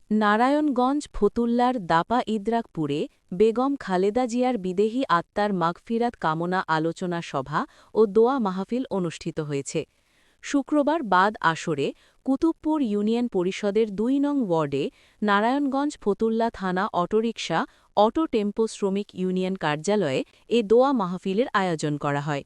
নারায়ণগঞ্জ ফতুল্লার দাপা ইদ্রাকপুরে বেগম খালেদা জিয়ার বিদেহী আত্মার মাগফিরাত কামনা আলোচনা সভা ও দোয়া মাহফিল অনুষ্ঠিত হয়েছে। শুক্রবার বাদ আসরে কুতুবপুর ইউনিয়ন পরিষদের ২ নং ওয়ার্ডে নারায়ণগঞ্জ ফতুল্লা থানা অটোরিকশা অটো টেম্পো শ্রমিক ইউনিয়ন কার্যালয়ে এ দোয়া মাহফিলের আয়োজন করা হয়।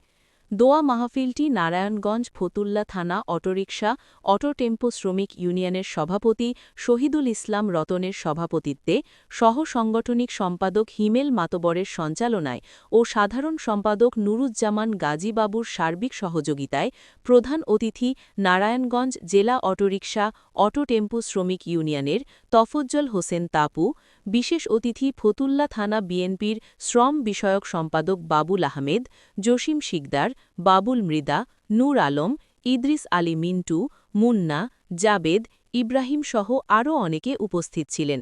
দোয়া মাহফিলটি নারায়ণগঞ্জ ফতুল্লা থানা অটোরিকশা অটো টেম্পো শ্রমিক ইউনিয়নের সভাপতি শহীদুল ইসলাম রতনের সভাপতিত্বে সহ-সাংগঠনিক সম্পাদক হিমেল মাতবরের সঞ্চালনায় ও সাধারণ সম্পাদক নুরুজ্জামান গাজী বাবুর সার্বিক সহযোগিতায় প্রধান অতিথি নারায়ণগঞ্জ জেলা অটোরিকশা অটো টেম্পো শ্রমিক ইউনিয়নের তফজ্জল হোসেন তাপু, বিশেষ অতিথি ফতুল্লা থানা বিএনপির শ্রম বিষয়ক সম্পাদক বাবুল আহমেদ, জসিম শিকদার, বাবুল মৃদা, নূর আলম, ইদ্রিস আলী মিন্টু, মুন্না, জাবেদ, ইব্রাহিম সহ আরও অনেকে উপস্থিত ছিলেন।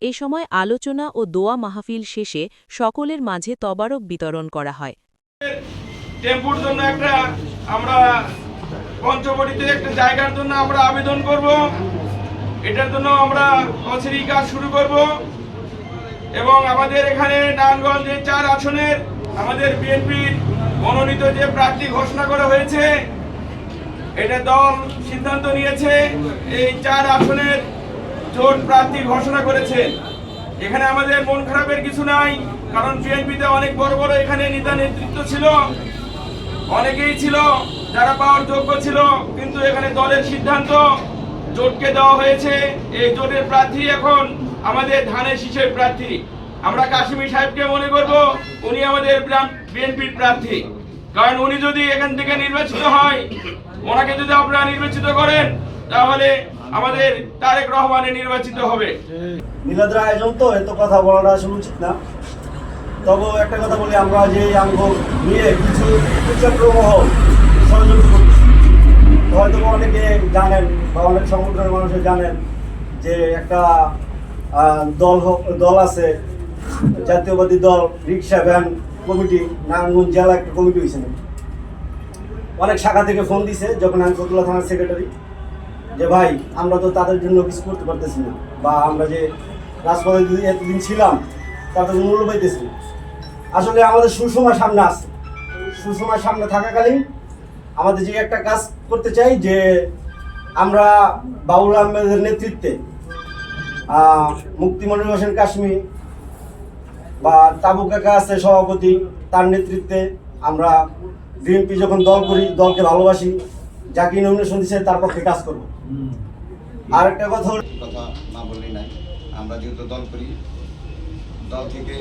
এ সময় আলোচনা ও দোয়া মাহফিল শেষে সকলের মাঝে তবারক বিতরণ করা হয়। টেম্পুর জন্য আমরা পঞ্চবটিতে একটা জায়গার জন্য আমরা আবেদন করব। এটার জন্য আমরা অচিরেই কাজ শুরু করব এবং আমাদের এখানে নারায়ণগঞ্জে ৪ আসনের আমাদের বিএনপির মনোনীত যে প্রার্থী ঘোষণা করা হয়েছে, এটা দল সিদ্ধান্ত নিয়েছে এই ৪ আসনের জোট প্রার্থী ঘোষণা করেছে। এখানে আমাদের মন খারাপের কিছু নাই, কারণ বিএনপিতে অনেক বড় বড় এখানে নেতা নেতৃত্ব ছিল, অনেকেই ছিল যারা পাওয়ার যোগ্য ছিল, কিন্তু এখানে দলের সিদ্ধান্ত জোটকে দেওয়া হয়েছে। এই জোটের প্রার্থী এখন আমাদের ধানের শীষের প্রার্থী। আমরা কাশিমি সাহেবকে মনে করব উনি আমাদের বিএনপির প্রার্থী, কারণ উনি যদি এখান থেকে নির্বাচিত হয়, ওনাকে যদি আপনারা নির্বাচিত করেন, তাহলে আমাদের তারেক রহমানের নির্বাচিত হবে। মিলাদের আয়োজন তো এত কথা বলাটা আসলে উচিত না, তবে একটা কথা বলি, আমরা যে অঙ্গ নিয়ে কিছু চক্রমহল ষড়যন্ত্র করছি, হয়তো অনেকে জানেন বা অনেক সংগঠনের মানুষের জানেন যে একটা দল আছে, জাতীয়বাদী দল রিক্সা ভ্যান কমিটি, নারায়ণগঞ্জ জেলা একটা কমিটি হয়েছে। অনেক শাখা থেকে ফোন দিছে যখন আমি ফতুল্লা থানার সেক্রেটারি, যে ভাই আমরা তো তাদের জন্য কিছু করতে পারতেছি না, বা আমরা যে রাজপথে এতদিন ছিলাম তাদের মূল্য পাইতেছি না। আসলে আমাদের সুসময় সামনে আছে, সুসময় সামনে থাকাকালীন আমাদের যে একটা কাজ করতে চাই, যে আমরা বাউল আহমেদের নেতৃত্বে, মুক্তি মনির হোসেন কাশ্মীর বা তাবু কাকা আছে সভাপতি, তার নেতৃত্বে আমরা বিএনপি যখন দল করি, দলকে ভালোবাসি, যাকে নমিনেশন দিচ্ছে তার পক্ষে কাজ করব। আর একটা কথা না বললেই নাই, আমরা যেহেতু দল করি, দল থেকে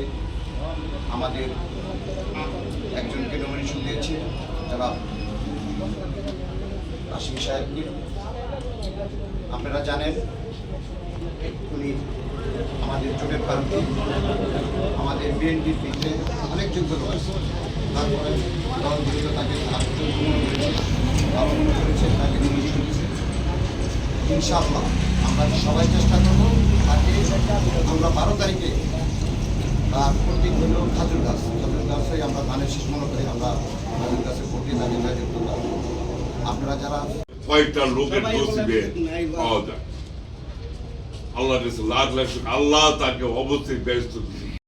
আমাদের একজনকে নমিনেশন দিয়েছে যারা কাশিম সাহেবকে। আপনারা জানেন উনি আমাদের জোটের প্রার্থী, আমাদের বিএনপির ভিতরে অনেক যোগ্য লোক আছে, তারপরে দল যেহেতু তাকে মনে করেছে, তাকে নমিনেশন দিয়েছে। ইনশাআল্লাহ আমরা সবাই চেষ্টা করবো তাকে আমরা 12 তারিখে তার প্রতীক হইল খাজুর গাছে আমরা ধানের শীষ মনে করি, আমরা খাজুর গাছে ভোট দিয়ে তাকে নেতৃত্ব দেবো। আপনারা যারা কয়েকটা লোকের নসিবে পাওয়া যায়, আল্লাহ লাখ লাখ আল্লাহ তাকে অবশ্যই ব্যস্ত